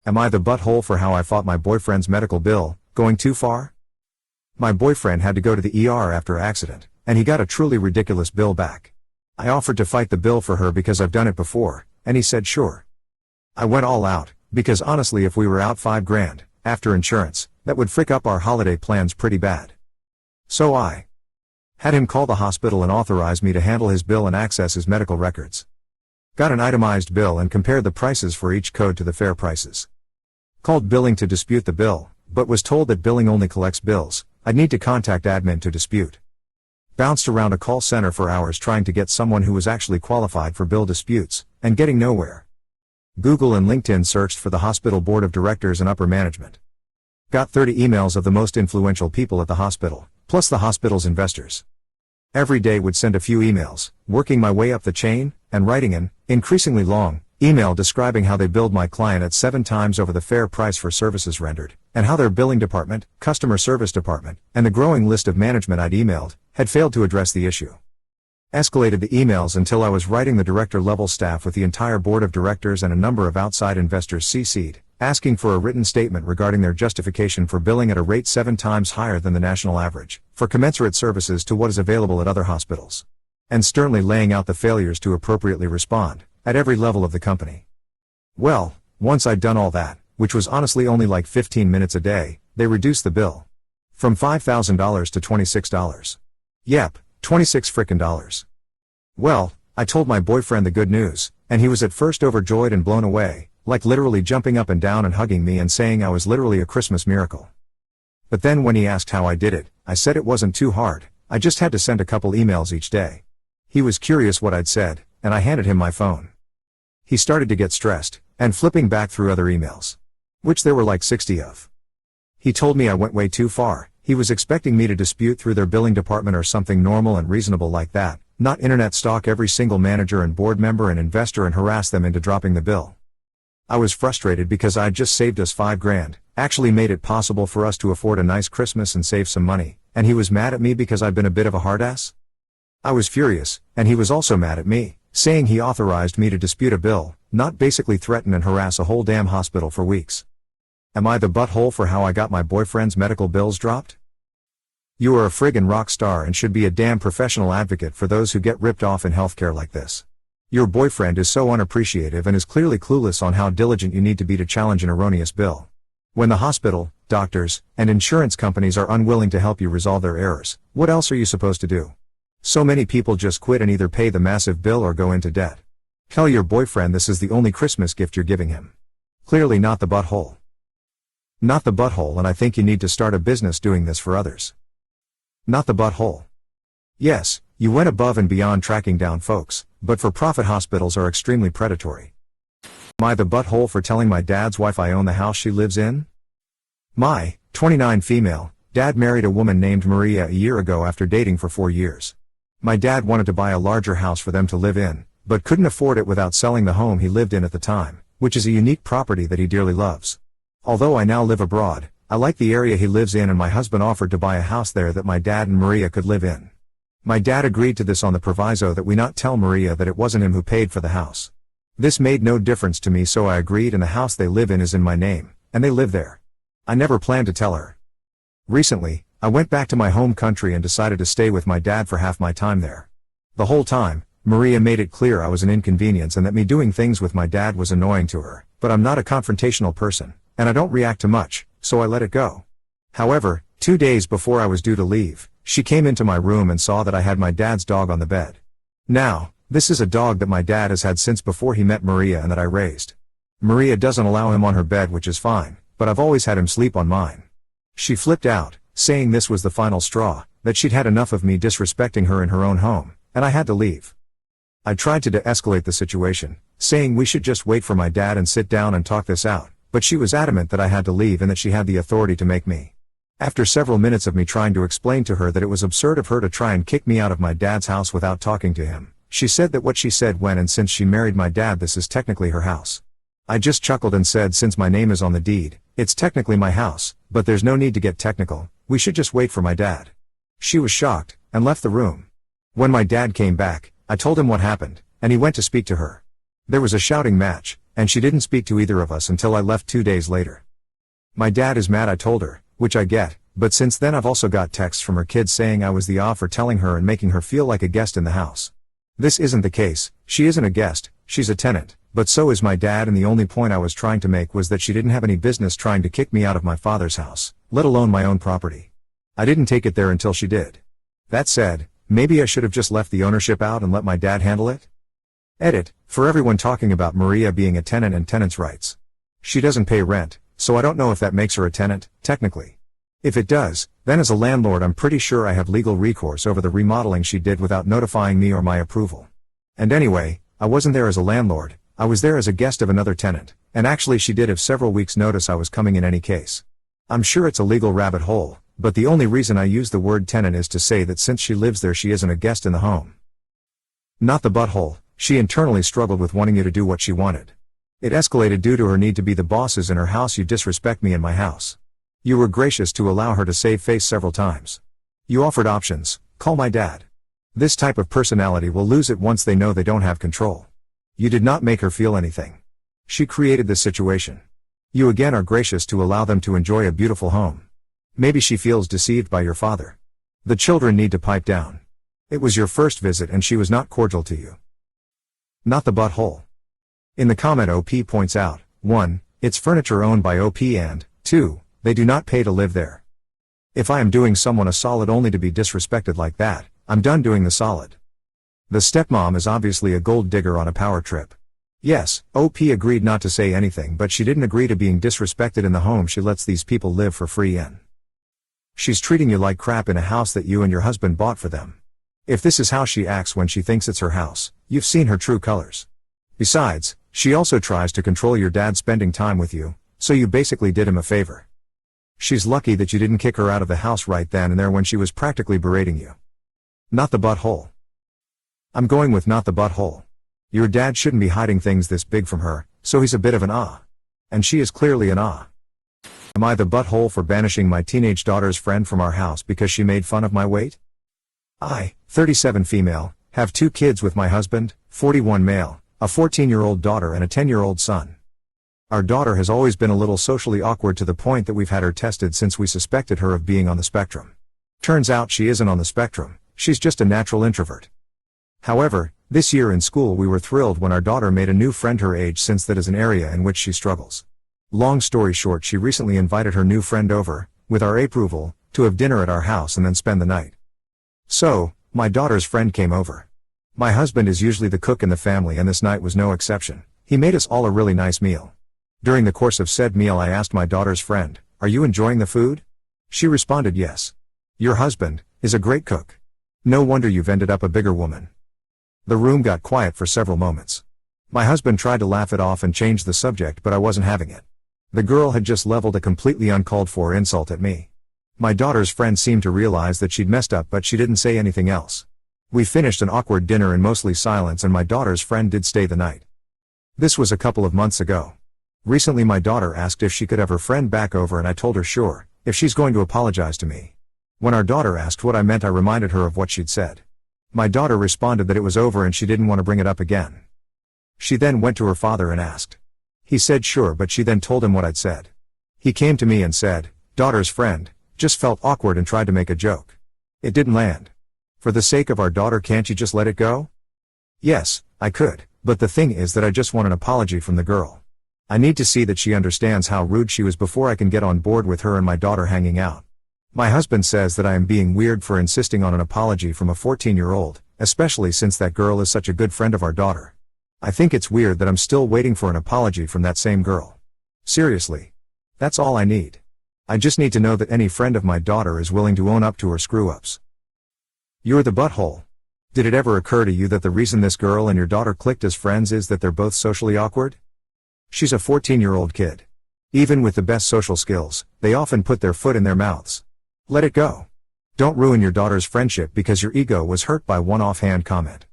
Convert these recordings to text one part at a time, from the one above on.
Am I the butthole for how I fought my boyfriend's medical bill, going too far? My boyfriend had to go to the ER after accident, and he got a truly ridiculous bill back. I offered to fight the bill for her because I've done it before, and he said sure. I went all out, because honestly if we were out $5,000, after insurance, that would frick up our holiday plans pretty bad. So I had him call the hospital and authorize me to handle his bill and access his medical records. Got an itemized bill and compared the prices for each code to the fair prices. Called billing to dispute the bill, but was told that billing only collects bills. I'd need to contact admin to dispute. Bounced around a call center for hours trying to get someone who was actually qualified for bill disputes, and getting nowhere. Google and LinkedIn searched for the hospital board of directors and upper management. Got 30 emails of the most influential people at the hospital, plus the hospital's investors. Every day would send a few emails, working my way up the chain, and writing an increasingly long email describing how they billed my client at 7 times over the fair price for services rendered, and how their billing department, customer service department, and the growing list of management I'd emailed, had failed to address the issue. Escalated the emails until I was writing the director-level staff with the entire board of directors and a number of outside investors CC'd, asking for a written statement regarding their justification for billing at a rate 7 times higher than the national average, for commensurate services to what is available at other hospitals. And sternly laying out the failures to appropriately respond, at every level of the company. Well, once I'd done all that, which was honestly only like 15 minutes a day, they reduced the bill. From $5,000 to $26. Yep, $26 frickin' dollars. Well, I told my boyfriend the good news, and he was at first overjoyed and blown away, like literally jumping up and down and hugging me and saying I was literally a Christmas miracle. But then when he asked how I did it, I said it wasn't too hard, I just had to send a couple emails each day. He was curious what I'd said, and I handed him my phone. He started to get stressed, and flipping back through other emails. Which there were like 60 of. He told me I went way too far. He was expecting me to dispute through their billing department or something normal and reasonable like that, not internet stalk every single manager and board member and investor and harass them into dropping the bill. I was frustrated because I'd just saved us $5,000, actually made it possible for us to afford a nice Christmas and save some money, and he was mad at me because I'd been a bit of a hard ass? I was furious, and he was also mad at me, saying he authorized me to dispute a bill, not basically threaten and harass a whole damn hospital for weeks. Am I the butthole for how I got my boyfriend's medical bills dropped? You are a friggin' rock star and should be a damn professional advocate for those who get ripped off in healthcare like this. Your boyfriend is so unappreciative and is clearly clueless on how diligent you need to be to challenge an erroneous bill. When the hospital, doctors, and insurance companies are unwilling to help you resolve their errors, what else are you supposed to do? So many people just quit and either pay the massive bill or go into debt. Tell your boyfriend this is the only Christmas gift you're giving him. Clearly not the butthole. Not the butthole, and I think you need to start a business doing this for others. Not the butthole. Yes, you went above and beyond tracking down folks, but for-profit hospitals are extremely predatory. Am I the butthole for telling my dad's wife I own the house she lives in? My 29 female dad married a woman named Maria a year ago after dating for 4 years. My dad wanted to buy a larger house for them to live in, but couldn't afford it without selling the home he lived in at the time, which is a unique property that he dearly loves. Although I now live abroad, I like the area he lives in, and my husband offered to buy a house there that my dad and Maria could live in. My dad agreed to this on the proviso that we not tell Maria that it wasn't him who paid for the house. This made no difference to me, so I agreed, and the house they live in is in my name, and they live there. I never planned to tell her. Recently, I went back to my home country and decided to stay with my dad for half my time there. The whole time, Maria made it clear I was an inconvenience and that me doing things with my dad was annoying to her, but I'm not a confrontational person, and I don't react to much, so I let it go. However, 2 days before I was due to leave, she came into my room and saw that I had my dad's dog on the bed. Now, this is a dog that my dad has had since before he met Maria and that I raised. Maria doesn't allow him on her bed, which is fine, but I've always had him sleep on mine. She flipped out, saying this was the final straw, that she'd had enough of me disrespecting her in her own home, and I had to leave. I tried to de-escalate the situation, saying we should just wait for my dad and sit down and talk this out, but she was adamant that I had to leave and that she had the authority to make me. After several minutes of me trying to explain to her that it was absurd of her to try and kick me out of my dad's house without talking to him, she said that what she said when and since she married my dad, this is technically her house. I just chuckled and said, since my name is on the deed, it's technically my house, but there's no need to get technical, we should just wait for my dad. She was shocked, and left the room. When my dad came back, I told him what happened, and he went to speak to her. There was a shouting match, And she didn't speak to either of us until I left 2 days later. My dad is mad I told her, which I get, but since then I've also got texts from her kids saying I was the off for telling her and making her feel like a guest in the house. This isn't the case, she isn't a guest, she's a tenant, but so is my dad, and the only point I was trying to make was that she didn't have any business trying to kick me out of my father's house, let alone my own property. I didn't take it there until she did. That said, maybe I should have just left the ownership out and let my dad handle it? Edit, for everyone talking about Maria being a tenant and tenants' rights. She doesn't pay rent, so I don't know if that makes her a tenant, technically. If it does, then as a landlord I'm pretty sure I have legal recourse over the remodeling she did without notifying me or my approval. And anyway, I wasn't there as a landlord, I was there as a guest of another tenant, and actually she did have several weeks' notice I was coming in any case. I'm sure it's a legal rabbit hole, but the only reason I use the word tenant is to say that since she lives there she isn't a guest in the home. Not the butthole, she internally struggled with wanting you to do what she wanted. It escalated due to her need to be the bosses in her house. You disrespect me in my house. You were gracious to allow her to save face several times. You offered options, call my dad. This type of personality will lose it once they know they don't have control. You did not make her feel anything. She created this situation. You again are gracious to allow them to enjoy a beautiful home. Maybe she feels deceived by your father. The children need to pipe down. It was your first visit and she was not cordial to you. Not the butthole. In the comment OP points out, 1. It's furniture owned by OP and, 2. They do not pay to live there. If I am doing someone a solid only to be disrespected like that, I'm done doing the solid. The stepmom is obviously a gold digger on a power trip. Yes, OP agreed not to say anything, but she didn't agree to being disrespected in the home she lets these people live for free in. She's treating you like crap in a house that you and your husband bought for them. If this is how she acts when she thinks it's her house, you've seen her true colors. Besides, she also tries to control your dad spending time with you, so you basically did him a favor. She's lucky that you didn't kick her out of the house right then and there when she was practically berating you. Not the butthole. I'm going with not the butthole. Your dad shouldn't be hiding things this big from her, so he's a bit of an ah. And she is clearly an ah. Am I the butthole for banishing my teenage daughter's friend from our house because she made fun of my weight? I, 37 female, have 2 kids with my husband, 41 male, a 14-year-old daughter and a 10-year-old son. Our daughter has always been a little socially awkward to the point that we've had her tested since we suspected her of being on the spectrum. Turns out she isn't on the spectrum, she's just a natural introvert. However, this year in school we were thrilled when our daughter made a new friend her age, since that is an area in which she struggles. Long story short, she recently invited her new friend over, with our approval, to have dinner at our house and then spend the night. So, my daughter's friend came over. My husband is usually the cook in the family and this night was no exception. He made us all a really nice meal. During the course of said meal I asked my daughter's friend, "Are you enjoying the food?" She responded, "Yes. Your husband is a great cook. No wonder you've ended up a bigger woman." The room got quiet for several moments. My husband tried to laugh it off and change the subject, but I wasn't having it. The girl had just leveled a completely uncalled for insult at me. My daughter's friend seemed to realize that she'd messed up, but she didn't say anything else. We finished an awkward dinner in mostly silence, and my daughter's friend did stay the night. This was a couple of months ago. Recently my daughter asked if she could have her friend back over and I told her sure, if she's going to apologize to me. When our daughter asked what I meant, I reminded her of what she'd said. My daughter responded that it was over and she didn't want to bring it up again. She then went to her father and asked. He said sure, but she then told him what I'd said. He came to me and said, "Daughter's friend just felt awkward and tried to make a joke. It didn't land. For the sake of our daughter, can't you just let it go?" Yes, I could, but the thing is that I just want an apology from the girl. I need to see that she understands how rude she was before I can get on board with her and my daughter hanging out. My husband says that I am being weird for insisting on an apology from a 14-year-old, especially since that girl is such a good friend of our daughter. I think it's weird that I'm still waiting for an apology from that same girl. Seriously. That's all I need. I just need to know that any friend of my daughter is willing to own up to her screw-ups. You're the butthole. Did it ever occur to you that the reason this girl and your daughter clicked as friends is that they're both socially awkward? She's a 14-year-old kid. Even with the best social skills, they often put their foot in their mouths. Let it go. Don't ruin your daughter's friendship because your ego was hurt by one offhand comment.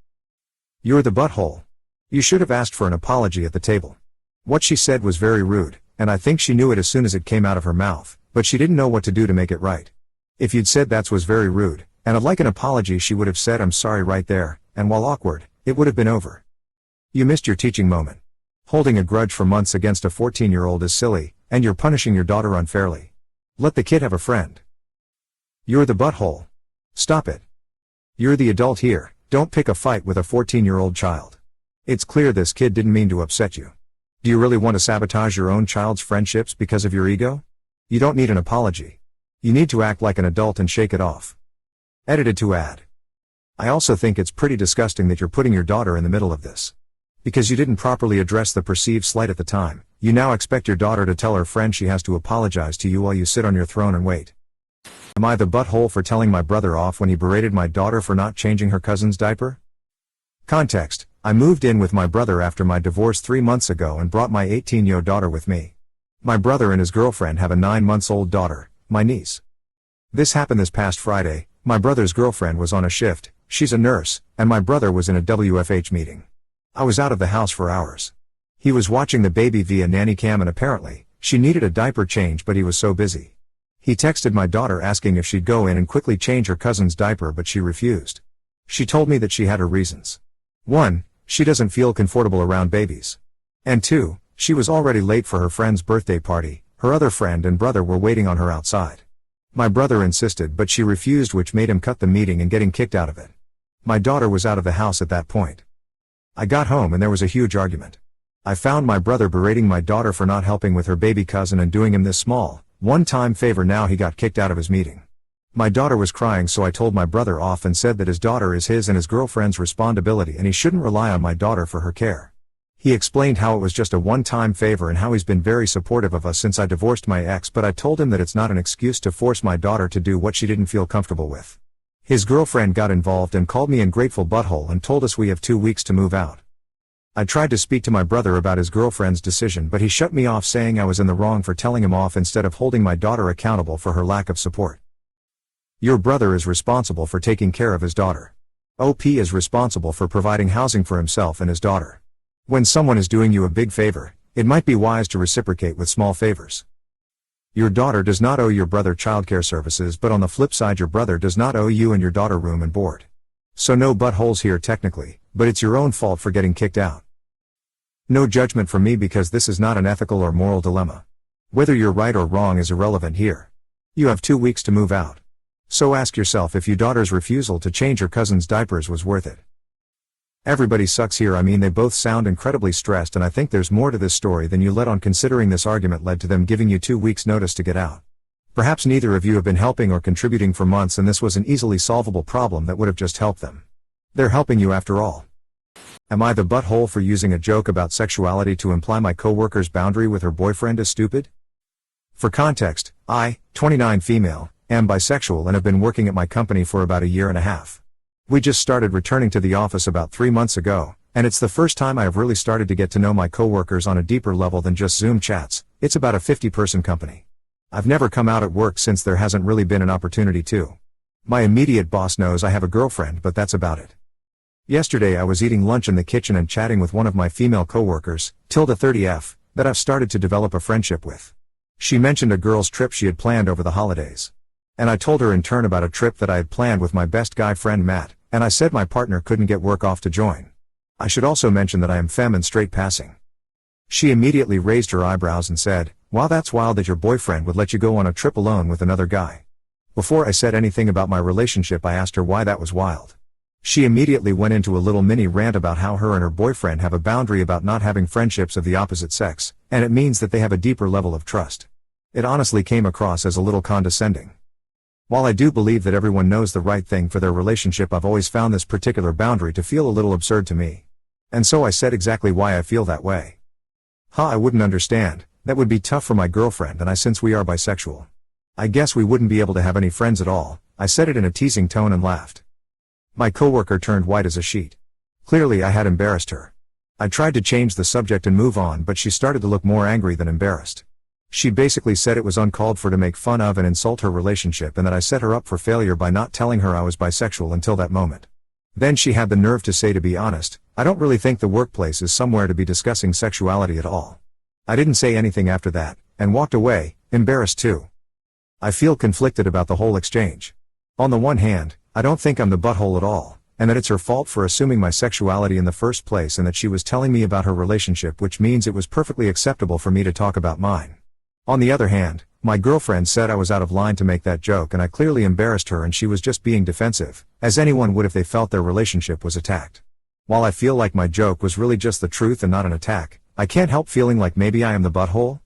You're the butthole. You should have asked for an apology at the table. What she said was very rude, and I think she knew it as soon as it came out of her mouth, but she didn't know what to do to make it right. If you'd said that was very rude, and I'd like an apology, she would have said I'm sorry right there, and while awkward, it would have been over. You missed your teaching moment. Holding a grudge for months against a 14-year-old is silly, and you're punishing your daughter unfairly. Let the kid have a friend. You're the butthole. Stop it. You're the adult here, don't pick a fight with a 14-year-old child. It's clear this kid didn't mean to upset you. Do you really want to sabotage your own child's friendships because of your ego? You don't need an apology. You need to act like an adult and shake it off. Edited to add. I also think it's pretty disgusting that you're putting your daughter in the middle of this. Because you didn't properly address the perceived slight at the time, you now expect your daughter to tell her friend she has to apologize to you while you sit on your throne and wait. Am I the butthole for telling my brother off when he berated my daughter for not changing her cousin's diaper? Context: I moved in with my brother after my divorce 3 months ago and brought my 18-year-old daughter with me. My brother and his girlfriend have a 9-month-old daughter, my niece. This happened this past Friday. My brother's girlfriend was on a shift, she's a nurse, and my brother was in a WFH meeting. I was out of the house for hours. He was watching the baby via nanny cam and apparently, she needed a diaper change but he was so busy. He texted my daughter asking if she'd go in and quickly change her cousin's diaper but she refused. She told me that she had her reasons. 1. She doesn't feel comfortable around babies. And 2. She was already late for her friend's birthday party, her other friend and brother were waiting on her outside. My brother insisted but she refused, which made him cut the meeting and getting kicked out of it. My daughter was out of the house at that point. I got home and there was a huge argument. I found my brother berating my daughter for not helping with her baby cousin and doing him this small, one-time favor. Now he got kicked out of his meeting. My daughter was crying, so I told my brother off and said that his daughter is his and his girlfriend's responsibility and he shouldn't rely on my daughter for her care. He explained how it was just a one-time favor and how he's been very supportive of us since I divorced my ex, but I told him that it's not an excuse to force my daughter to do what she didn't feel comfortable with. His girlfriend got involved and called me ungrateful butthole and told us we have 2 weeks to move out. I tried to speak to my brother about his girlfriend's decision, but he shut me off, saying I was in the wrong for telling him off instead of holding my daughter accountable for her lack of support. Your brother is responsible for taking care of his daughter. OP is responsible for providing housing for himself and his daughter. When someone is doing you a big favor, it might be wise to reciprocate with small favors. Your daughter does not owe your brother childcare services, but on the flip side your brother does not owe you and your daughter room and board. So no buttholes here technically, but it's your own fault for getting kicked out. No judgment from me because this is not an ethical or moral dilemma. Whether you're right or wrong is irrelevant here. You have 2 weeks to move out. So ask yourself if your daughter's refusal to change her cousin's diapers was worth it. Everybody sucks here. I mean, they both sound incredibly stressed, and I think there's more to this story than you let on, considering this argument led to them giving you 2 weeks notice to get out. Perhaps neither of you have been helping or contributing for months and this was an easily solvable problem that would have just helped them. They're helping you after all. Am I the butthole for using a joke about sexuality to imply my coworker's boundary with her boyfriend is stupid? For context, I, 29 female, am bisexual and have been working at my company for about a year and a half. We just started returning to the office about 3 months ago, and it's the first time I have really started to get to know my coworkers on a deeper level than just Zoom chats. It's about a 50-person company. I've never come out at work since there hasn't really been an opportunity to. My immediate boss knows I have a girlfriend, but that's about it. Yesterday I was eating lunch in the kitchen and chatting with one of my female coworkers, Tilda30F, that I've started to develop a friendship with. She mentioned a girl's trip she had planned over the holidays. And I told her in turn about a trip that I had planned with my best guy friend Matt, and I said my partner couldn't get work off to join. I should also mention that I am femme and straight passing. She immediately raised her eyebrows and said, "Wow, that's wild that your boyfriend would let you go on a trip alone with another guy." Before I said anything about my relationship, I asked her why that was wild. She immediately went into a little mini rant about how her and her boyfriend have a boundary about not having friendships of the opposite sex, and it means that they have a deeper level of trust. It honestly came across as a little condescending. While I do believe that everyone knows the right thing for their relationship, I've always found this particular boundary to feel a little absurd to me. And so I said exactly why I feel that way. I wouldn't understand, that would be tough for my girlfriend and I, since we are bisexual. I guess we wouldn't be able to have any friends at all. I said it in a teasing tone and laughed. My coworker turned white as a sheet. Clearly I had embarrassed her. I tried to change the subject and move on, but she started to look more angry than embarrassed. She basically said it was uncalled for to make fun of and insult her relationship and that I set her up for failure by not telling her I was bisexual until that moment. Then she had the nerve to say, "To be honest, I don't really think the workplace is somewhere to be discussing sexuality at all." I didn't say anything after that, and walked away, embarrassed too. I feel conflicted about the whole exchange. On the one hand, I don't think I'm the butthole at all, and that it's her fault for assuming my sexuality in the first place, and that she was telling me about her relationship, which means it was perfectly acceptable for me to talk about mine. On the other hand, my girlfriend said I was out of line to make that joke, and I clearly embarrassed her, and she was just being defensive, as anyone would if they felt their relationship was attacked. While I feel like my joke was really just the truth and not an attack, I can't help feeling like maybe I am the butthole?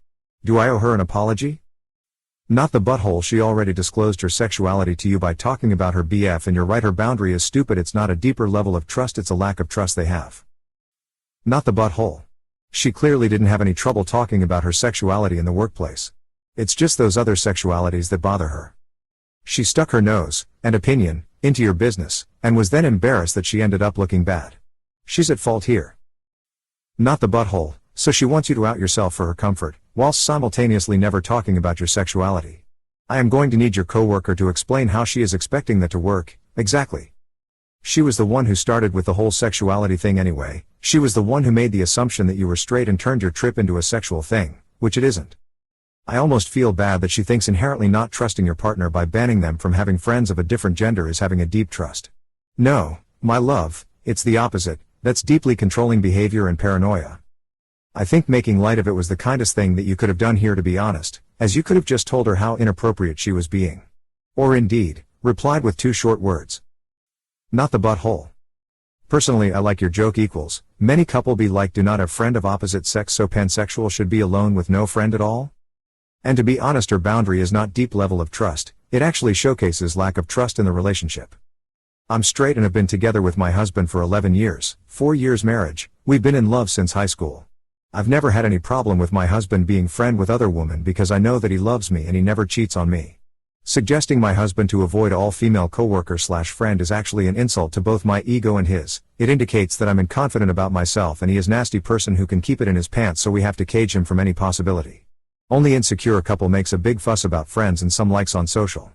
Do I owe her an apology? Not the butthole. She already disclosed her sexuality to you by talking about her BF, and you're right, her boundary is stupid. It's not a deeper level of trust, it's a lack of trust they have. Not the butthole. She clearly didn't have any trouble talking about her sexuality in the workplace. It's just those other sexualities that bother her. She stuck her nose, and opinion, into your business, and was then embarrassed that she ended up looking bad. She's at fault here. Not the butthole. So she wants you to out yourself for her comfort, whilst simultaneously never talking about your sexuality. I am going to need your coworker to explain how she is expecting that to work, exactly. She was the one who started with the whole sexuality thing anyway. She was the one who made the assumption that you were straight and turned your trip into a sexual thing, which it isn't. I almost feel bad that she thinks inherently not trusting your partner by banning them from having friends of a different gender is having a deep trust. No, my love, it's the opposite. That's deeply controlling behavior and paranoia. I think making light of it was the kindest thing that you could have done here, to be honest, as you could have just told her how inappropriate she was being. Or indeed, replied with 2 short words. Not the butthole. Personally, I like your joke equals, many couple be like do not have friend of opposite sex, so pansexual should be alone with no friend at all? And to be honest, her boundary is not deep level of trust, it actually showcases lack of trust in the relationship. I'm straight and have been together with my husband for 11 years, 4 years marriage, we've been in love since high school. I've never had any problem with my husband being friend with other women because I know that he loves me and he never cheats on me. Suggesting my husband to avoid all female coworker/friend is actually an insult to both my ego and his. It indicates that I'm confident about myself and he is a nasty person who can keep it in his pants, so we have to cage him from any possibility. Only insecure couple makes a big fuss about friends and some likes on social.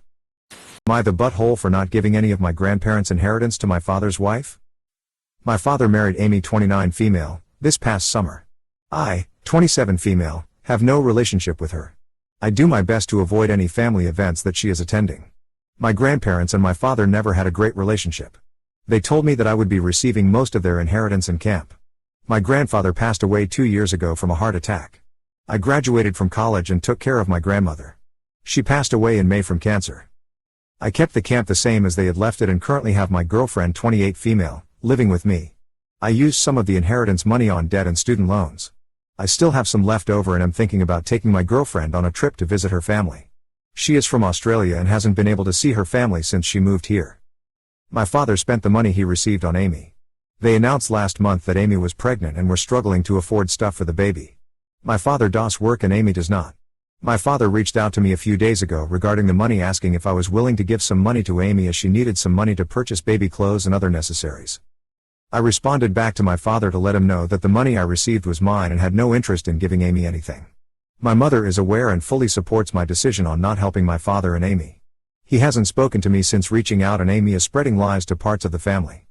Am I the butthole for not giving any of my grandparents' inheritance to my father's wife? My father married Amy, 29, female, this past summer. I, 27, female, have no relationship with her. I do my best to avoid any family events that she is attending. My grandparents and my father never had a great relationship. They told me that I would be receiving most of their inheritance in camp. My grandfather passed away 2 years ago from a heart attack. I graduated from college and took care of my grandmother. She passed away in May from cancer. I kept the camp the same as they had left it and currently have my girlfriend, 28, female, living with me. I used some of the inheritance money on debt and student loans. I still have some left over and I'm thinking about taking my girlfriend on a trip to visit her family. She is from Australia and hasn't been able to see her family since she moved here. My father spent the money he received on Amy. They announced last month that Amy was pregnant and were struggling to afford stuff for the baby. My father does work and Amy does not. My father reached out to me a few days ago regarding the money, asking if I was willing to give some money to Amy as she needed some money to purchase baby clothes and other necessaries. I responded back to my father to let him know that the money I received was mine and had no interest in giving Amy anything. My mother is aware and fully supports my decision on not helping my father and Amy. He hasn't spoken to me since reaching out, and Amy is spreading lies to parts of the family.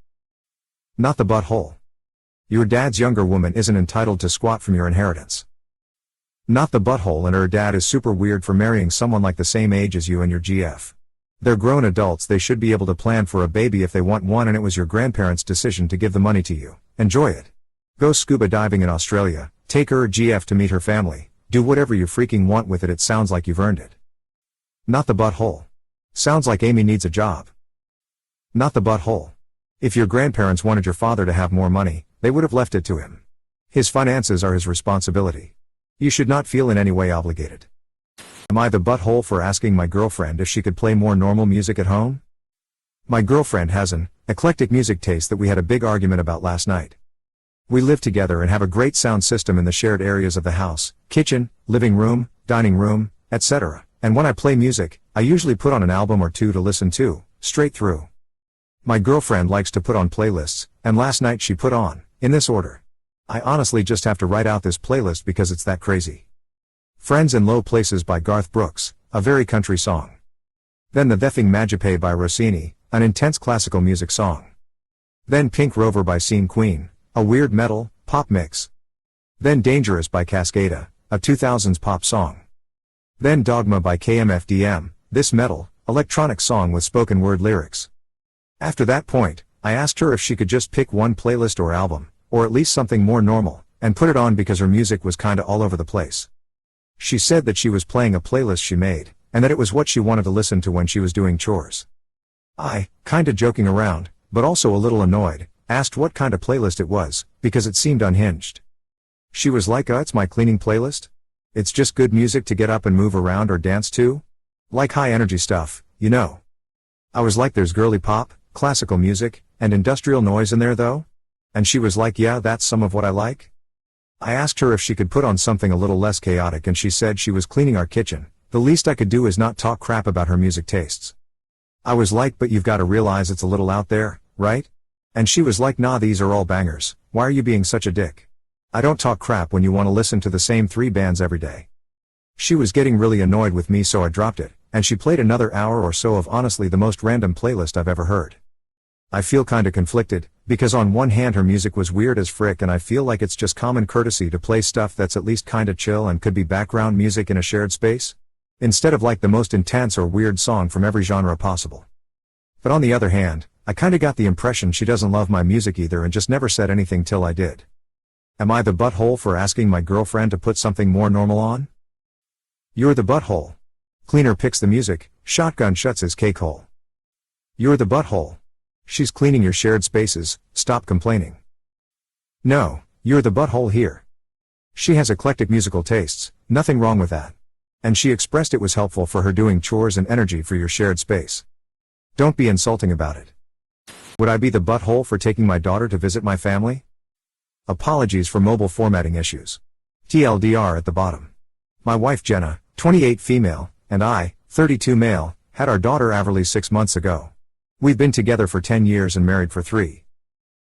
Not the butthole. Your dad's younger woman isn't entitled to squat from your inheritance. Not the butthole, and her dad is super weird for marrying someone like the same age as you and your GF. They're grown adults, they should be able to plan for a baby if they want one, and it was your grandparents' decision to give the money to you. Enjoy it. Go scuba diving in Australia, take her GF to meet her family, do whatever you freaking want with it, it sounds like you've earned it. Not the butthole. Sounds like Amy needs a job. Not the butthole. If your grandparents wanted your father to have more money, they would have left it to him. His finances are his responsibility. You should not feel in any way obligated. Am I the butthole for asking my girlfriend if she could play more normal music at home? My girlfriend has an eclectic music taste that we had a big argument about last night. We live together and have a great sound system in the shared areas of the house, kitchen, living room, dining room, etc. And when I play music, I usually put on an album or two to listen to, straight through. My girlfriend likes to put on playlists, and last night she put on, in this order. I honestly just have to write out this playlist because it's that crazy. Friends in Low Places by Garth Brooks, a very country song. Then The Theffing Magipe by Rossini, an intense classical music song. Then Pink Rover by Scene Queen, a weird metal, pop mix. Then Dangerous by Cascada, a 2000s pop song. Then Dogma by KMFDM, this metal, electronic song with spoken word lyrics. After that point, I asked her if she could just pick one playlist or album, or at least something more normal, and put it on because her music was kinda all over the place. She said that she was playing a playlist she made, and that it was what she wanted to listen to when she was doing chores. I, kinda joking around, but also a little annoyed, asked what kind of playlist it was, because it seemed unhinged. She was like, it's my cleaning playlist? It's just good music to get up and move around or dance to? Like high energy stuff, you know. I was like, there's girly pop, classical music, and industrial noise in there though? And she was like, yeah, that's some of what I like. I asked her if she could put on something a little less chaotic and she said she was cleaning our kitchen. The least I could do is not talk crap about her music tastes. I was like, but you've got to realize it's a little out there, right? And she was like, nah, these are all bangers, why are you being such a dick? I don't talk crap when you want to listen to the same 3 bands every day. She was getting really annoyed with me, so I dropped it, and she played another hour or so of honestly the most random playlist I've ever heard. I feel kinda conflicted, because on one hand her music was weird as frick and I feel like it's just common courtesy to play stuff that's at least kinda chill and could be background music in a shared space, instead of like the most intense or weird song from every genre possible. But on the other hand, I kinda got the impression she doesn't love my music either and just never said anything till I did. Am I the butthole for asking my girlfriend to put something more normal on? You're the butthole. Cleaner picks the music, shotgun shuts his cake hole. You're the butthole. She's cleaning your shared spaces, stop complaining. No, you're the butthole here. She has eclectic musical tastes, nothing wrong with that. And she expressed it was helpful for her doing chores and energy for your shared space. Don't be insulting about it. Would I be the butthole for taking my daughter to visit my family? Apologies for mobile formatting issues. TLDR at the bottom. My wife Jenna, 28 female, and I, 32 male, had our daughter Averly 6 months ago. We've been together for 10 years and married for 3.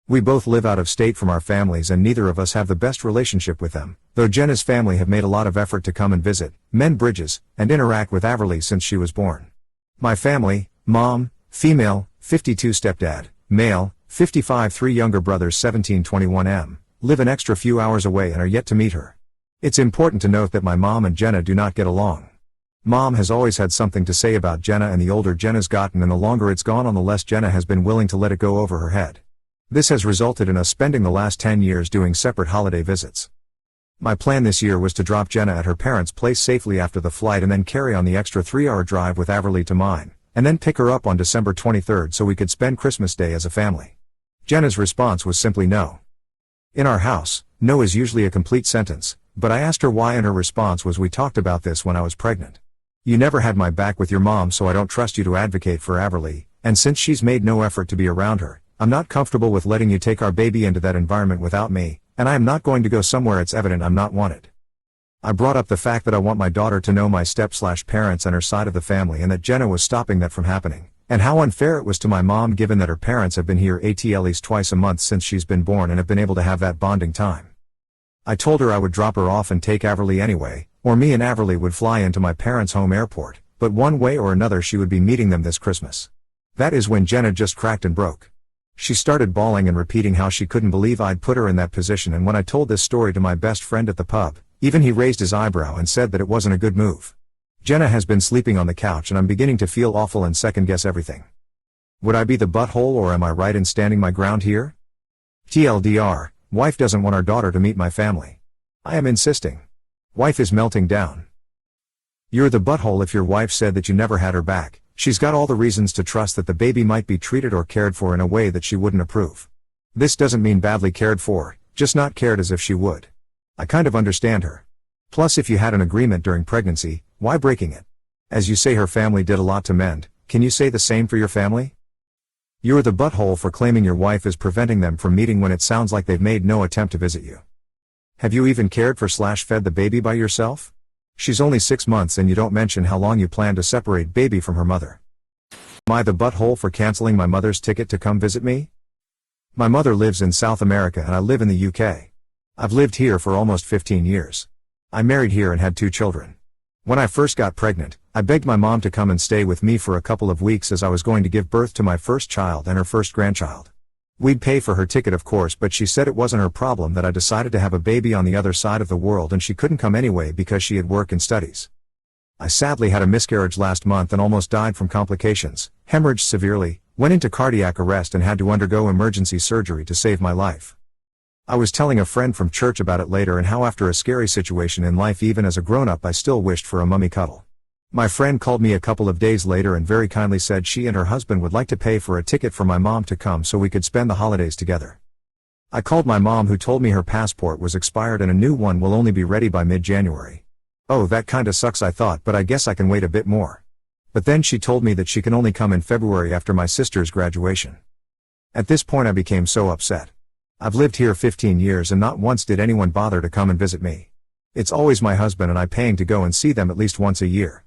We both live out of state from our families and neither of us have the best relationship with them, though Jenna's family have made a lot of effort to come and visit, mend bridges, and interact with Averly since she was born. My family, mom, female, 52 stepdad, male, 55 3 younger brothers 17 21 m, live an extra few hours away and are yet to meet her. It's important to note that my mom and Jenna do not get along. Mom has always had something to say about Jenna and the older Jenna's gotten and the longer it's gone on the less Jenna has been willing to let it go over her head. This has resulted in us spending the last 10 years doing separate holiday visits. My plan this year was to drop Jenna at her parents' place safely after the flight and then carry on the extra 3-hour drive with Averly to mine, and then pick her up on December 23rd so we could spend Christmas Day as a family. Jenna's response was simply no. In our house, no is usually a complete sentence, but I asked her why and her response was, we talked about this when I was pregnant. You never had my back with your mom, so I don't trust you to advocate for Averly, and since she's made no effort to be around her, I'm not comfortable with letting you take our baby into that environment without me, and I am not going to go somewhere it's evident I'm not wanted. I brought up the fact that I want my daughter to know my step/parents and her side of the family and that Jenna was stopping that from happening, and how unfair it was to my mom given that her parents have been here at least twice a month since she's been born and have been able to have that bonding time. I told her I would drop her off and take Averly anyway, or me and Averly would fly into my parents' home airport, but one way or another she would be meeting them this Christmas. That is when Jenna just cracked and broke. She started bawling and repeating how she couldn't believe I'd put her in that position, and when I told this story to my best friend at the pub, even he raised his eyebrow and said that it wasn't a good move. Jenna has been sleeping on the couch and I'm beginning to feel awful and second guess everything. Would I be the butthole or am I right in standing my ground here? TLDR, wife doesn't want our daughter to meet my family. I am insisting. Wife is melting down. You're the butthole if your wife said that you never had her back. She's got all the reasons to trust that the baby might be treated or cared for in a way that she wouldn't approve. This doesn't mean badly cared for, just not cared as if she would. I kind of understand her. Plus, if you had an agreement during pregnancy, why breaking it? As you say her family did a lot to mend, can you say the same for your family? You're the butthole for claiming your wife is preventing them from meeting when it sounds like they've made no attempt to visit you. Have you even cared for/fed the baby by yourself? She's only 6 months and you don't mention how long you plan to separate baby from her mother. Am I the butthole for canceling my mother's ticket to come visit me? My mother lives in South America and I live in the UK. I've lived here for almost 15 years. I married here and had 2 children. When I first got pregnant, I begged my mom to come and stay with me for a couple of weeks as I was going to give birth to my first child and her first grandchild. We'd pay for her ticket of course, but she said it wasn't her problem that I decided to have a baby on the other side of the world and she couldn't come anyway because she had work and studies. I sadly had a miscarriage last month and almost died from complications, hemorrhaged severely, Went into cardiac arrest and had to undergo emergency surgery to save my life. I was telling a friend from church about it later and how after a scary situation in life even as a grown-up I still wished for a mummy cuddle. My friend called me a couple of days later and very kindly said she and her husband would like to pay for a ticket for my mom to come so we could spend the holidays together. I called my mom who told me her passport was expired and a new one will only be ready by mid-January. Oh, that kinda sucks, I thought, but I guess I can wait a bit more. But then she told me that she can only come in February after my sister's graduation. At this point I became so upset. I've lived here 15 years and not once did anyone bother to come and visit me. It's always my husband and I paying to go and see them at least once a year.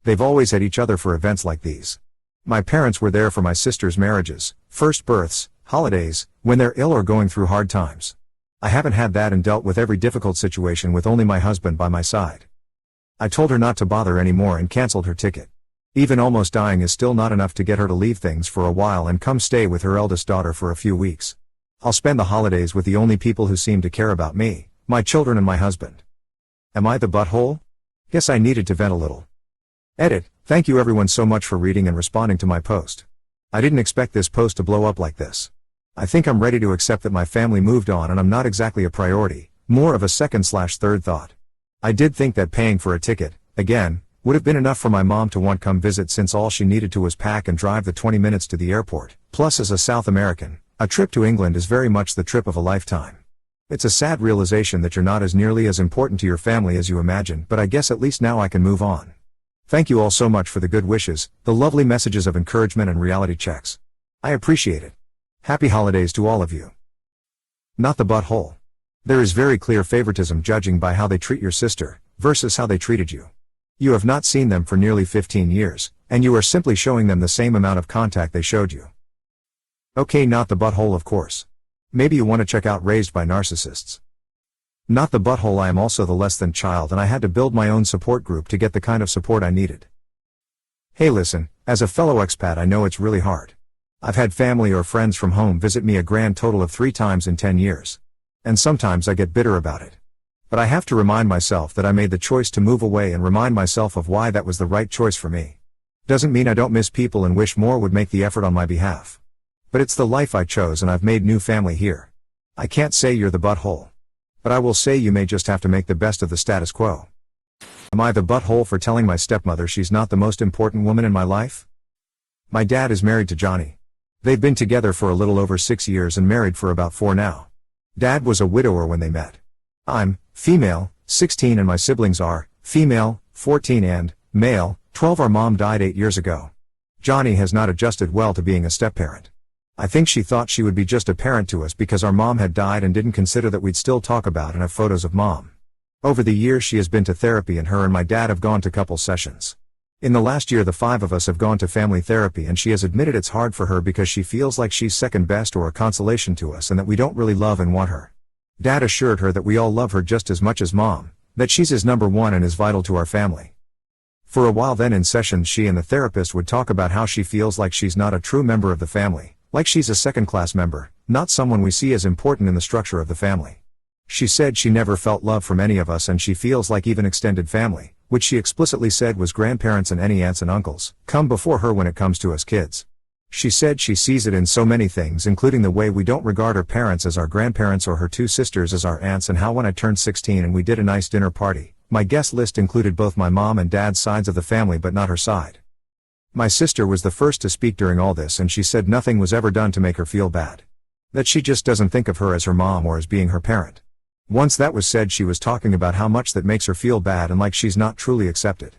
They've always had each other for events like these. My parents were there for my sister's marriages, first births, holidays, when they're ill or going through hard times. I haven't had that and dealt with every difficult situation with only my husband by my side. I told her not to bother anymore and canceled her ticket. Even almost dying is still not enough to get her to leave things for a while and come stay with her eldest daughter for a few weeks. I'll spend the holidays with the only people who seem to care about me, my children and my husband. Am I the butthole? Guess I needed to vent a little. Edit. Thank you everyone so much for reading and responding to my post. I didn't expect this post to blow up like this. I think I'm ready to accept that my family moved on and I'm not exactly a priority, more of a second/third thought. I did think that paying for a ticket, again, would have been enough for my mom to want come visit since all she needed to was pack and drive the 20 minutes to the airport. Plus as a South American, a trip to England is very much the trip of a lifetime. It's a sad realization that you're not as nearly as important to your family as you imagine, but I guess at least now I can move on. Thank you all so much for the good wishes, the lovely messages of encouragement and reality checks. I appreciate it. Happy holidays to all of you. Not the butthole. There is very clear favoritism judging by how they treat your sister, versus how they treated you. You have not seen them for nearly 15 years, and you are simply showing them the same amount of contact they showed you. Okay, not the butthole of course. Maybe you want to check out Raised by Narcissists. Not the butthole. I am also the less than child and I had to build my own support group to get the kind of support I needed. Hey listen, as a fellow expat I know it's really hard. I've had family or friends from home visit me a grand total of 3 times in 10 years. And sometimes I get bitter about it. But I have to remind myself that I made the choice to move away and remind myself of why that was the right choice for me. Doesn't mean I don't miss people and wish more would make the effort on my behalf. But it's the life I chose and I've made new family here. I can't say you're the butthole. But I will say you may just have to make the best of the status quo. Am I the butthole for telling my stepmother she's not the most important woman in my life? My dad is married to Johnny. They've been together for a little over 6 years and married for about 4 now. Dad was a widower when they met. I'm female, 16 and my siblings are female, 14 and male, 12. Our mom died 8 years ago. Johnny has not adjusted well to being a step-parent. I think she thought she would be just a parent to us because our mom had died and didn't consider that we'd still talk about and have photos of mom. Over the years she has been to therapy and her and my dad have gone to couple sessions. In the last year the 5 of us have gone to family therapy and she has admitted it's hard for her because she feels like she's second best or a consolation to us and that we don't really love and want her. Dad assured her that we all love her just as much as mom, that she's his number one and is vital to our family. For a while then in sessions she and the therapist would talk about how she feels like she's not a true member of the family, like she's a second-class member, not someone we see as important in the structure of the family. She said she never felt love from any of us and she feels like even extended family, which she explicitly said was grandparents and any aunts and uncles, come before her when it comes to us kids. She said she sees it in so many things including the way we don't regard her parents as our grandparents or her 2 sisters as our aunts and how when I turned 16 and we did a nice dinner party, my guest list included both my mom and dad's sides of the family but not her side. My sister was the first to speak during all this and she said nothing was ever done to make her feel bad. That she just doesn't think of her as her mom or as being her parent. Once that was said she was talking about how much that makes her feel bad and like she's not truly accepted.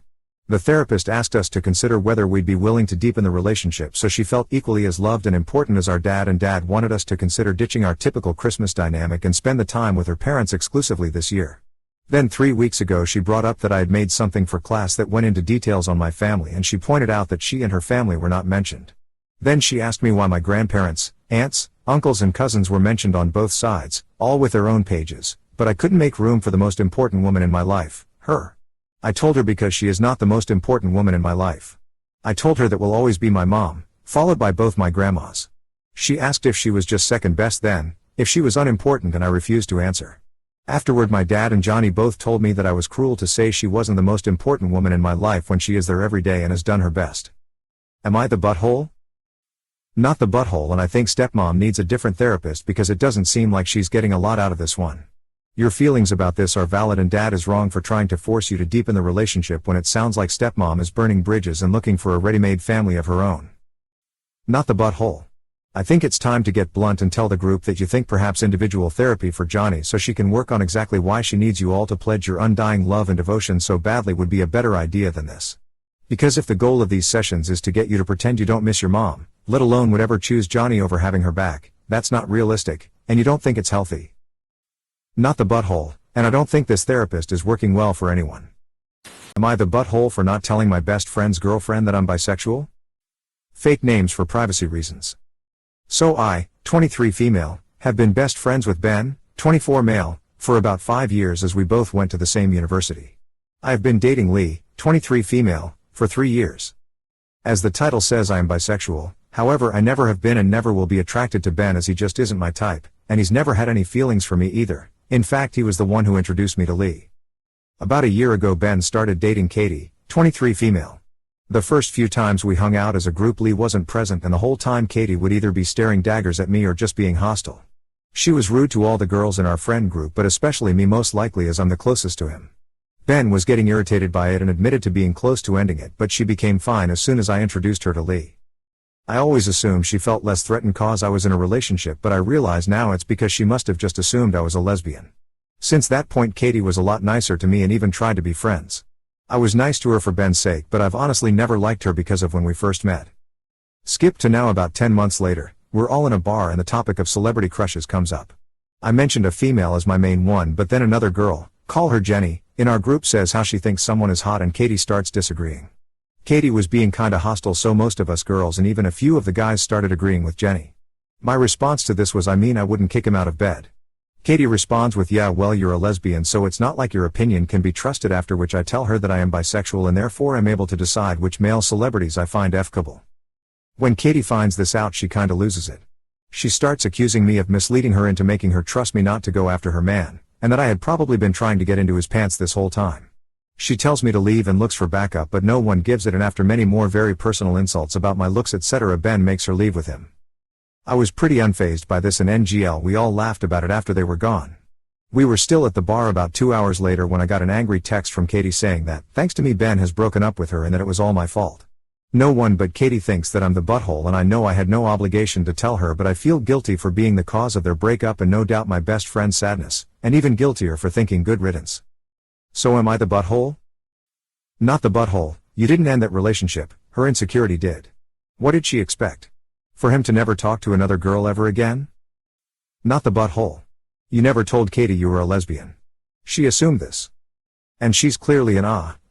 The therapist asked us to consider whether we'd be willing to deepen the relationship so she felt equally as loved and important as our dad, and dad wanted us to consider ditching our typical Christmas dynamic and spend the time with her parents exclusively this year. Then 3 weeks ago she brought up that I had made something for class that went into details on my family and she pointed out that she and her family were not mentioned. Then she asked me why my grandparents, aunts, uncles and cousins were mentioned on both sides, all with their own pages, but I couldn't make room for the most important woman in my life, her. I told her because she is not the most important woman in my life. I told her that will always be my mom, followed by both my grandmas. She asked if she was just second best then, if she was unimportant, and I refused to answer. Afterward my dad and Johnny both told me that I was cruel to say she wasn't the most important woman in my life when she is there every day and has done her best. Am I the butthole? Not the butthole, and I think stepmom needs a different therapist because it doesn't seem like she's getting a lot out of this one. Your feelings about this are valid and dad is wrong for trying to force you to deepen the relationship when it sounds like stepmom is burning bridges and looking for a ready-made family of her own. Not the butthole. I think it's time to get blunt and tell the group that you think perhaps individual therapy for Johnny so she can work on exactly why she needs you all to pledge your undying love and devotion so badly would be a better idea than this. Because if the goal of these sessions is to get you to pretend you don't miss your mom, let alone would ever choose Johnny over having her back, that's not realistic, and you don't think it's healthy. Not the butthole, and I don't think this therapist is working well for anyone. Am I the butthole for not telling my best friend's girlfriend that I'm bisexual? Fake names for privacy reasons. So I, 23 female, have been best friends with Ben, 24 male, for about 5 years as we both went to the same university. I have been dating Lee, 23 female, for 3 years. As the title says, I am bisexual, however I never have been and never will be attracted to Ben as he just isn't my type, and he's never had any feelings for me either. In fact, he was the one who introduced me to Lee. About a year ago Ben started dating Katie, 23 female. The first few times we hung out as a group Lee wasn't present and the whole time Katie would either be staring daggers at me or just being hostile. She was rude to all the girls in our friend group but especially me, most likely as I'm the closest to him. Ben was getting irritated by it and admitted to being close to ending it, but she became fine as soon as I introduced her to Lee. I always assumed she felt less threatened cause I was in a relationship, but I realize now it's because she must have just assumed I was a lesbian. Since that point Katie was a lot nicer to me and even tried to be friends. I was nice to her for Ben's sake, but I've honestly never liked her because of when we first met. Skip to now about 10 months later, we're all in a bar and the topic of celebrity crushes comes up. I mentioned a female as my main one, but then another girl, call her Jenny, in our group says how she thinks someone is hot and Katie starts disagreeing. Katie was being kinda hostile, so most of us girls and even a few of the guys started agreeing with Jenny. My response to this was, I mean, I wouldn't kick him out of bed. Katie responds with, yeah well you're a lesbian so it's not like your opinion can be trusted, after which I tell her that I am bisexual and therefore am able to decide which male celebrities I find f-kable. When Katie finds this out she kinda loses it. She starts accusing me of misleading her into making her trust me not to go after her man, and that I had probably been trying to get into his pants this whole time. She tells me to leave and looks for backup, but no one gives it, and after many more very personal insults about my looks etc. Ben makes her leave with him. I was pretty unfazed by this and NGL we all laughed about it after they were gone. We were still at the bar about 2 hours later when I got an angry text from Katie saying that, thanks to me Ben has broken up with her and that it was all my fault. No one but Katie thinks that I'm the butthole, and I know I had no obligation to tell her, but I feel guilty for being the cause of their breakup and no doubt my best friend's sadness, and even guiltier for thinking good riddance. So am I the butthole? Not the butthole. You didn't end that relationship, her insecurity did. What did she expect? For him to never talk to another girl ever again? Not the butthole. You never told Katie you were a lesbian. She assumed this. And she's clearly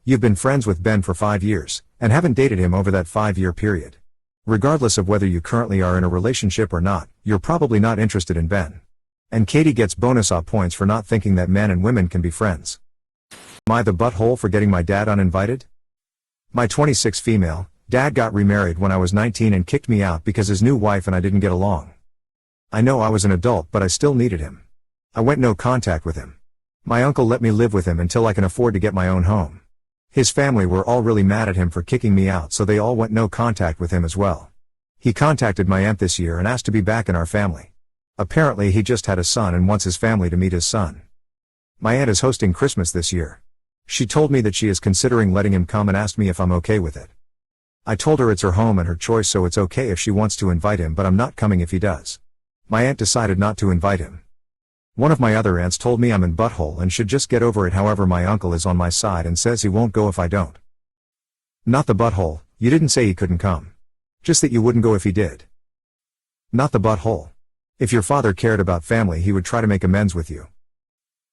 you've been friends with Ben for 5 years, and haven't dated him over that 5-year period. Regardless of whether you currently are in a relationship or not, you're probably not interested in Ben. And Katie gets bonus points for not thinking that men and women can be friends. Am I the butthole for getting my dad uninvited? My 26 female dad got remarried when I was 19 and kicked me out because his new wife and I didn't get along. I know I was an adult, but I still needed him. I went no contact with him. My uncle let me live with him until I can afford to get my own home. His family were all really mad at him for kicking me out, so they all went no contact with him as well. He contacted my aunt this year and asked to be back in our family. Apparently he just had a son and wants his family to meet his son. My aunt is hosting Christmas this year. She told me that she is considering letting him come and asked me if I'm okay with it. I told her it's her home and her choice, so it's okay if she wants to invite him, but I'm not coming if he does. My aunt decided not to invite him. One of my other aunts told me I'm in butthole and should just get over it, however my uncle is on my side and says he won't go if I don't. Not the butthole. You didn't say he couldn't come. Just that you wouldn't go if he did. Not the butthole. If your father cared about family he would try to make amends with you.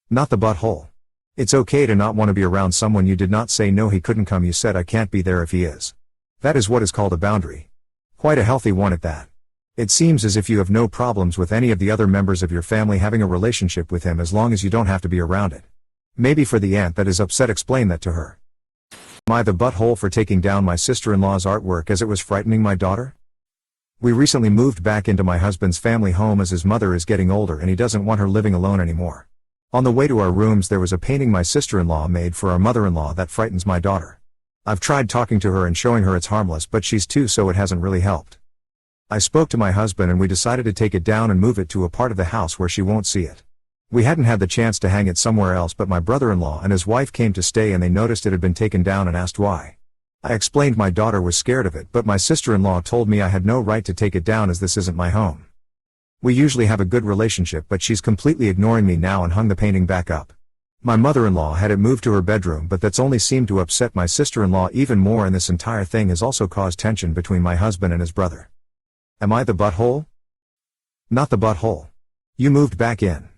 Not the butthole. It's okay to not want to be around someone. You did not say no he couldn't come, you said I can't be there if he is. That is what is called a boundary. Quite a healthy one at that. It seems as if you have no problems with any of the other members of your family having a relationship with him as long as you don't have to be around it. Maybe for the aunt that is upset, explain that to her. Am I the butthole for taking down my sister-in-law's artwork as it was frightening my daughter? We recently moved back into my husband's family home as his mother is getting older and he doesn't want her living alone anymore. On the way to our rooms there was a painting my sister-in-law made for our mother-in-law that frightens my daughter. I've tried talking to her and showing her it's harmless, but she's 2 so it hasn't really helped. I spoke to my husband and we decided to take it down and move it to a part of the house where she won't see it. We hadn't had the chance to hang it somewhere else, but my brother-in-law and his wife came to stay and they noticed it had been taken down and asked why. I explained my daughter was scared of it, but my sister-in-law told me I had no right to take it down as this isn't my home. We usually have a good relationship, but she's completely ignoring me now and hung the painting back up. My mother-in-law had it moved to her bedroom, but that's only seemed to upset my sister-in-law even more, and this entire thing has also caused tension between my husband and his brother. Am I the butthole? Not the butthole. You moved back in.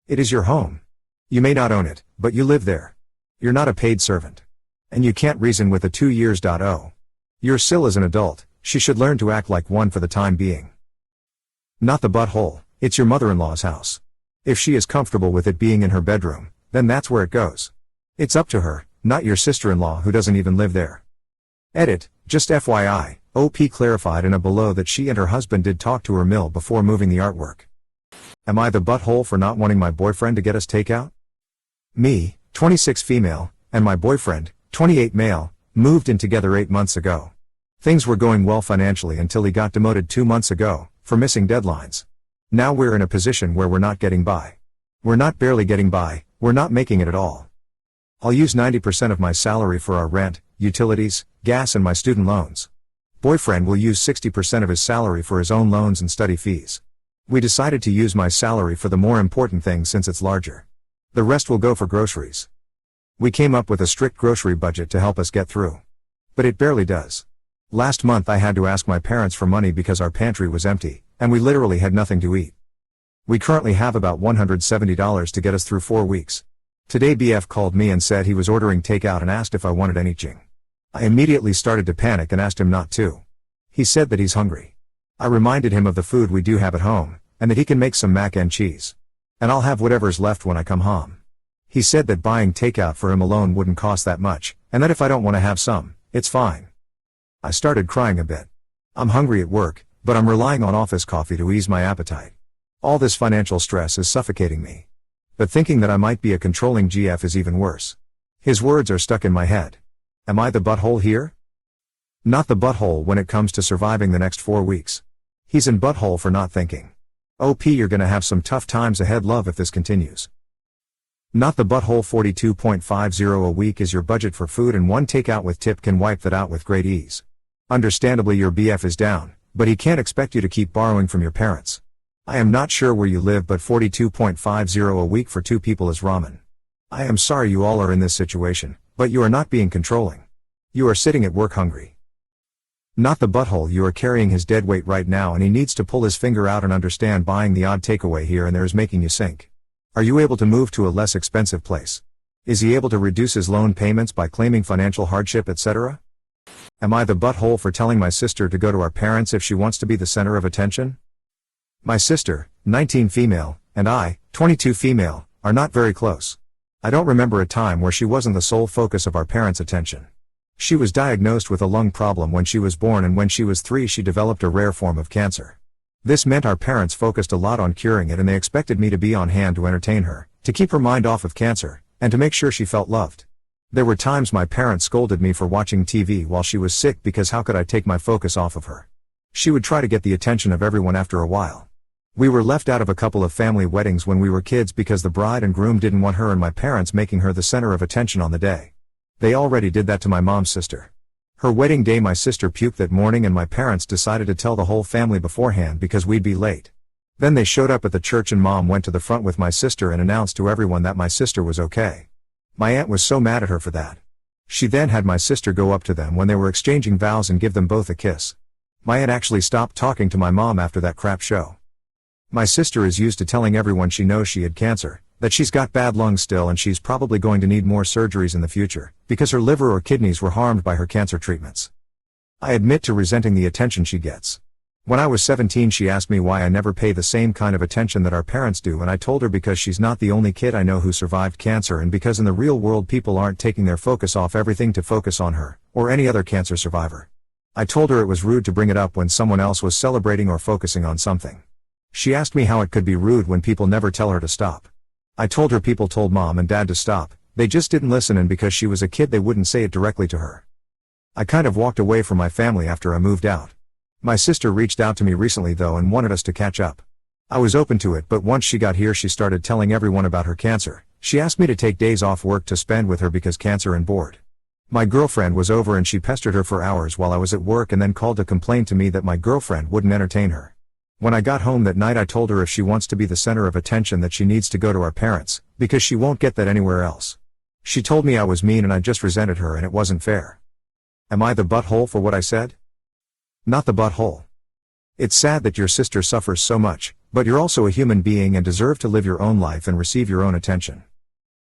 It is your home. You may not own it, but you live there. You're not a paid servant. And you can't reason with a 2 years. You're still as an adult, she should learn to act like one for the time being. Not the butthole, it's your mother-in-law's house. If she is comfortable with it being in her bedroom, then that's where it goes. It's up to her, not your sister-in-law who doesn't even live there. Edit, just FYI, OP clarified in a below that she and her husband did talk to her mill before moving the artwork. Am I the butthole for not wanting my boyfriend to get us takeout? Me, 26 female, and my boyfriend, 28 male, moved in together 8 months ago. Things were going well financially until he got demoted 2 months ago, for missing deadlines. Now we're in a position where we're not getting by. We're not barely getting by, we're not making it at all. I'll use 90% of my salary for our rent, utilities, gas and my student loans. Boyfriend will use 60% of his salary for his own loans and study fees. We decided to use my salary for the more important things since it's larger. The rest will go for groceries. We came up with a strict grocery budget to help us get through. But it barely does. Last month I had to ask my parents for money because our pantry was empty, and we literally had nothing to eat. We currently have about $170 to get us through 4 weeks. Today BF called me and said he was ordering takeout and asked if I wanted anything. I immediately started to panic and asked him not to. He said that he's hungry. I reminded him of the food we do have at home, and that he can make some mac and cheese. And I'll have whatever's left when I come home. He said that buying takeout for him alone wouldn't cost that much, and that if I don't want to have some, it's fine. I started crying a bit. I'm hungry at work, but I'm relying on office coffee to ease my appetite. All this financial stress is suffocating me. But thinking that I might be a controlling GF is even worse. His words are stuck in my head. Am I the butthole here? Not the butthole when it comes to surviving the next 4 weeks. He's in butthole for not thinking. OP, you're gonna have some tough times ahead, love, if this continues. Not the butthole. 42.50 a week is your budget for food, and one takeout with tip can wipe that out with great ease. Understandably your BF is down, but he can't expect you to keep borrowing from your parents. I am not sure where you live, but 42.50 a week for 2 people is ramen. I am sorry you all are in this situation, but you are not being controlling. You are sitting at work hungry. Not the butthole, you are carrying his dead weight right now and he needs to pull his finger out and understand buying the odd takeaway here and there is making you sink. Are you able to move to a less expensive place? Is he able to reduce his loan payments by claiming financial hardship, etc.? Am I the butthole for telling my sister to go to our parents if she wants to be the center of attention? My sister, 19 female, and I, 22 female, are not very close. I don't remember a time where she wasn't the sole focus of our parents' attention. She was diagnosed with a lung problem when she was born, and when she was 3 she developed a rare form of cancer. This meant our parents focused a lot on curing it, and they expected me to be on hand to entertain her, to keep her mind off of cancer, and to make sure she felt loved. There were times my parents scolded me for watching TV while she was sick because how could I take my focus off of her? She would try to get the attention of everyone after a while. We were left out of a couple of family weddings when we were kids because the bride and groom didn't want her and my parents making her the center of attention on the day. They already did that to my mom's sister. Her wedding day my sister puked that morning and my parents decided to tell the whole family beforehand because we'd be late. Then they showed up at the church and mom went to the front with my sister and announced to everyone that my sister was okay. My aunt was so mad at her for that. She then had my sister go up to them when they were exchanging vows and give them both a kiss. My aunt actually stopped talking to my mom after that crap show. My sister is used to telling everyone she knows she had cancer, that she's got bad lungs still and she's probably going to need more surgeries in the future, because her liver or kidneys were harmed by her cancer treatments. I admit to resenting the attention she gets. When I was 17 she asked me why I never pay the same kind of attention that our parents do, and I told her because she's not the only kid I know who survived cancer, and because in the real world people aren't taking their focus off everything to focus on her, or any other cancer survivor. I told her it was rude to bring it up when someone else was celebrating or focusing on something. She asked me how it could be rude when people never tell her to stop. I told her people told mom and dad to stop, they just didn't listen, and because she was a kid they wouldn't say it directly to her. I kind of walked away from my family after I moved out. My sister reached out to me recently though and wanted us to catch up. I was open to it, but once she got here she started telling everyone about her cancer. She asked me to take days off work to spend with her because cancer and bored. My girlfriend was over and she pestered her for hours while I was at work and then called to complain to me that my girlfriend wouldn't entertain her. When I got home that night I told her if she wants to be the center of attention that she needs to go to our parents, because she won't get that anywhere else. She told me I was mean and I just resented her and it wasn't fair. Am I the butthole for what I said? Not the butthole. It's sad that your sister suffers so much, but you're also a human being and deserve to live your own life and receive your own attention.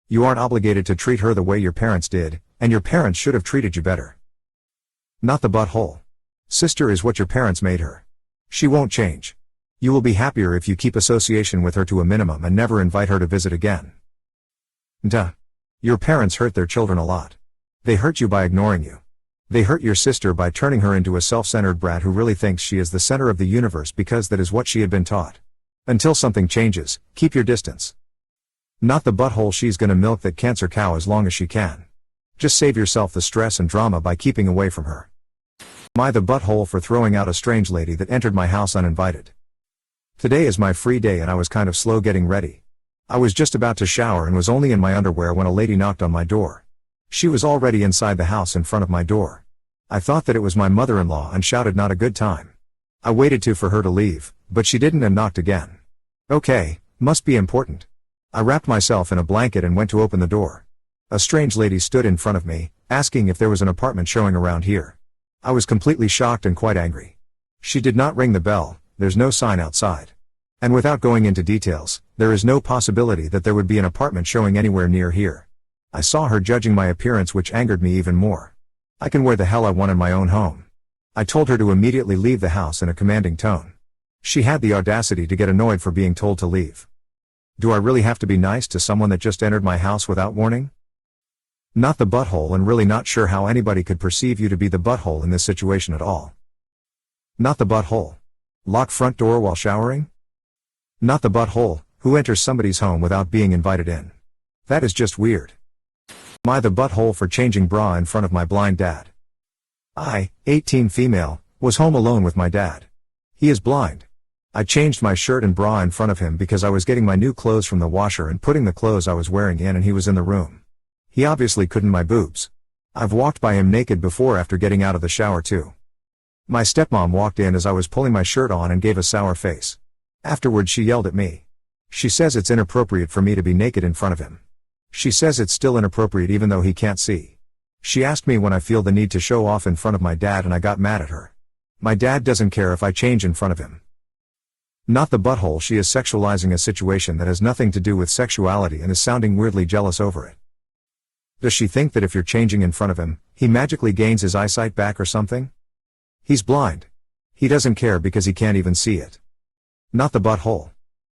You aren't obligated to treat her the way your parents did, and your parents should have treated you better. Not the butthole. Sister is what your parents made her. She won't change. You will be happier if you keep association with her to a minimum and never invite her to visit again. Duh. Your parents hurt their children a lot. They hurt you by ignoring you. They hurt your sister by turning her into a self-centered brat who really thinks she is the center of the universe because that is what she had been taught. Until something changes, keep your distance. Not the butthole. She's gonna milk that cancer cow as long as she can. Just save yourself the stress and drama by keeping away from her. Am I the butthole for throwing out a strange lady that entered my house uninvited? Today is my free day and I was kind of slow getting ready. I was just about to shower and was only in my underwear when a lady knocked on my door. She was already inside the house in front of my door. I thought that it was my mother-in-law and shouted not a good time. I waited for her to leave, but she didn't and knocked again. Okay, must be important. I wrapped myself in a blanket and went to open the door. A strange lady stood in front of me, asking if there was an apartment showing around here. I was completely shocked and quite angry. She did not ring the bell, there's no sign outside. And without going into details, there is no possibility that there would be an apartment showing anywhere near here. I saw her judging my appearance, which angered me even more. I can wear the hell I want in my own home. I told her to immediately leave the house in a commanding tone. She had the audacity to get annoyed for being told to leave. Do I really have to be nice to someone that just entered my house without warning? Not the butthole, and really not sure how anybody could perceive you to be the butthole in this situation at all. Not the butthole. Lock front door while showering? Not the butthole, who enters somebody's home without being invited in. That is just weird. Am I the butthole for changing bra in front of my blind dad? I, 18 female, was home alone with my dad. He is blind. I changed my shirt and bra in front of him because I was getting my new clothes from the washer and putting the clothes I was wearing in, and he was in the room. He obviously couldn't my boobs. I've walked by him naked before after getting out of the shower too. My stepmom walked in as I was pulling my shirt on and gave a sour face. Afterwards she yelled at me. She says it's inappropriate for me to be naked in front of him. She says it's still inappropriate even though he can't see. She asked me when I feel the need to show off in front of my dad, and I got mad at her. My dad doesn't care if I change in front of him. Not the butthole. She is sexualizing a situation that has nothing to do with sexuality and is sounding weirdly jealous over it. Does she think that if you're changing in front of him, he magically gains his eyesight back or something? He's blind. He doesn't care because he can't even see it. Not the butthole.